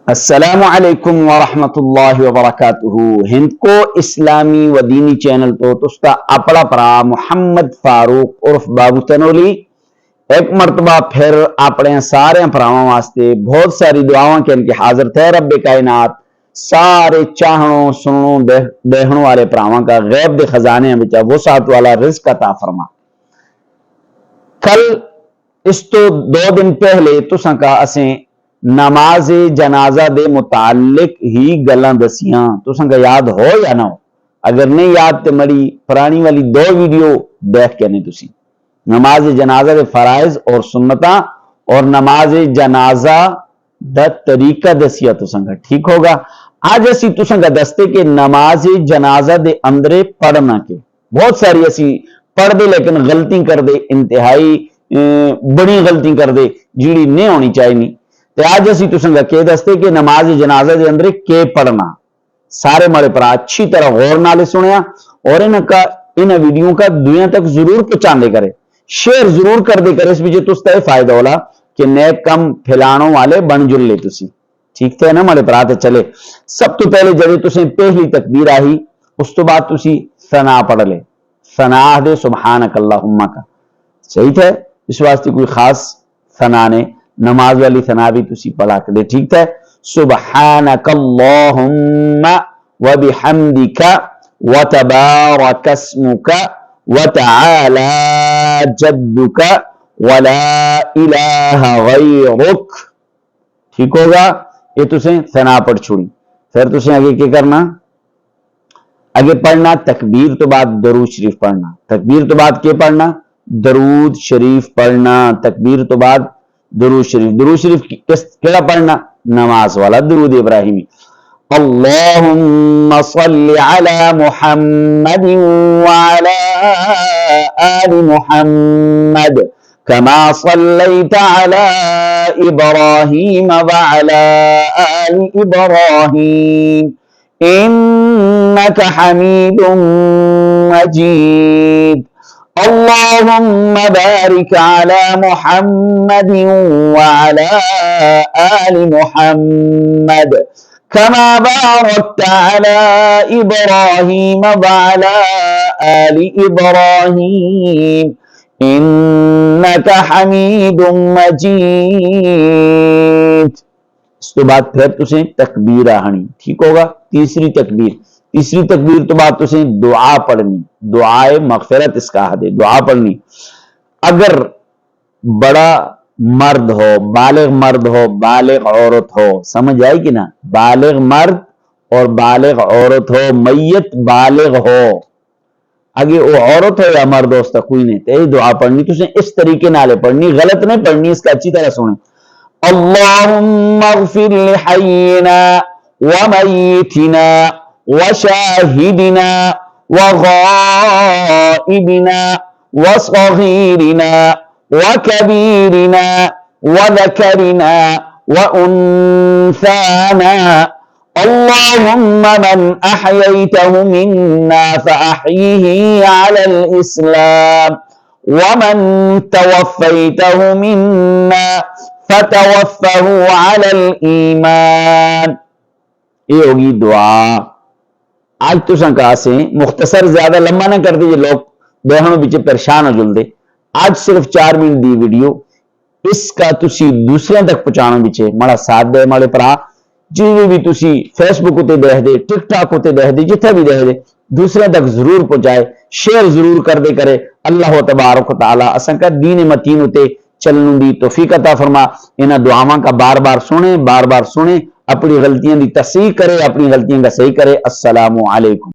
अस्सलामु अलैकुम वरहमतुल्लाहि वबरकातुहू। हिंद को इस्लामी व दीनी चैनल तो तुस्ता अपना भरा मुहम्मद फारूक उर्फ बाबू तनोली एक मरतबा फिर अपने सारे भरावां वास्ते बहुत सारी दुआवां के इनके हाजिर थे। रब्बे कायनात सारे चाहणों सुनों देखने वाले भरावां का गैब के खजाने विच वसात वाला रिज़्क अता फरमा। कल इस तो 2 दिन पहले तुसां का असें नमाज जनाजा दे मुतालिक ही गल्लां दसियां। तुसां का याद हो या ना हो? अगर नहीं याद तो मड़ी पुरानी वाली 2 वीडियो देख के नहीं तुसी नमाज जनाजा दे फराइज और सुन्नता और नमाज जनाजा दा तरीका दसिया तुसां का। ठीक होगा। आज असी तुसां का दसते के नमाज जनाजा दे अंदरे पढ़ना के बहुत सारी असी पढ़ दे लेकिन गलती कर दे, इंतहाई बड़ी गलती कर दे जी नहीं होनी चाहिए। तो आज असी तुसां का के दसते कि नमाज जनाजा के अंदर के पढ़ना। सारे मारे पर अच्छी तरह गौर नाले सुनिया और इन वीडियो का दुनिया तक जरूर पहुंचाने करे, शेयर जरूर कर दे करे। इस बीच तुस्ता फायदा होला कि नेक कम फैलाने वाले बन जुल ले तुसी। ठीक थे ना मारे पर चले। सब तो पहले जब तुसें पहली तकबीर आई उस तो बाद तुसी सना पढ़ ले। सना दे सुबहानक अल्लाहुम्मा का सही थे। इस वास्ते कोई खास सना ने नमाज वाली सना भी तुसी पढ़ा कर दे। ठीक है। सुबहानक अल्लाहुम्मा व बिहम्दिका व तबारक अस्मुका व तआला जद्दुका व ला इलाहा गैरुक। ठीक होगा। ये तुसें सना पढ़ छोड़ी। फिर तुसें आगे क्या करना? आगे पढ़ना तकबीर तो बाद दरूद शरीफ पढ़ना। तकबीर तो बाद क्या पढ़ना? दरूद शरीफ पढ़ना। तकबीर तो बाद दरूद शरीफ। दरूद शरीफ केड़ा पढ़ना? नमाज वाला दरूद इब्राहिमी। अल्लाहुम्मा सल्लि अला मुहम्मदिन व अला आलि मुहम्मद कमा सल्लैत अला इब्राहीम व अला आलि इब्राहीम इन्नका हमीदुम मजीद। अल्लाहुम्मा बारिक अला मुहम्मदिन व अला आलि मुहम्मद कमा बारकत अला इब्राहीम व अला आलि इब्राहीम इन्नका हमीदुम मजीद। इस तो बाद फिर तुसें तकबीर आहनी। ठीक होगा। तीसरी तकबीर तो बाद तुसें दुआ पढ़नी। दुआए मगफिरत इसका है, दुआ पढ़नी। अगर बड़ा मर्द हो, बालिग मर्द हो, बालिग औरत हो, समझ आई कि ना? बालिग मर्द और बालिग औरत हो, मैयत बालिग हो, आगे वो औरत हो या मर्द हो उसका कोई नहीं, तो दुआ पढ़नी तुसें इस तरीके नाले पढ़नी, गलत नहीं पढ़नी। इसका अच्छी तरह सुने। अल्लाहुम्मा अग़फिर लिहय्यिना व मय्यितिना व शाहिदिना व गाइबिना व सगीरिना व कबीरिना व ज़करिना व उन्साना। अल्लाहुम्मा मन अहयैतहु मिन्ना फअहयिही अलल इस्लाम व मन तवफ़्फ़ैतहु मिन्ना फतवफ़्फ़हु अलल ईमान। ये होगी दुआ। आज तो संका से मुख्तसर, ज्यादा लंबा ना कर दीजिए, लोग देखने पीछे परेशान हो जुलते। आज सिर्फ 4 मिनट दी वीडियो, इसका तुसी दूसरे तक पहुंचाना पीछे माड़ा साथ दे। माड़े भरा जिवे भी तुसी फेसबुक उते देख दे, टिकटॉक उते देख दे, जिथे भी देख दे, दूसरे तक जरूर पहुंचाए, शेयर जरूर कर दे करे। अल्लाह तबारक व तआला असां का दीन मतीन उते चलने दी तौफीक अता फरमा। इन्हां दुआवां का बार बार सुने, अपनी गलतियां की तस्सीह करे, अपनी गलतियां का सही करे। अस्सलामु अलैकुम।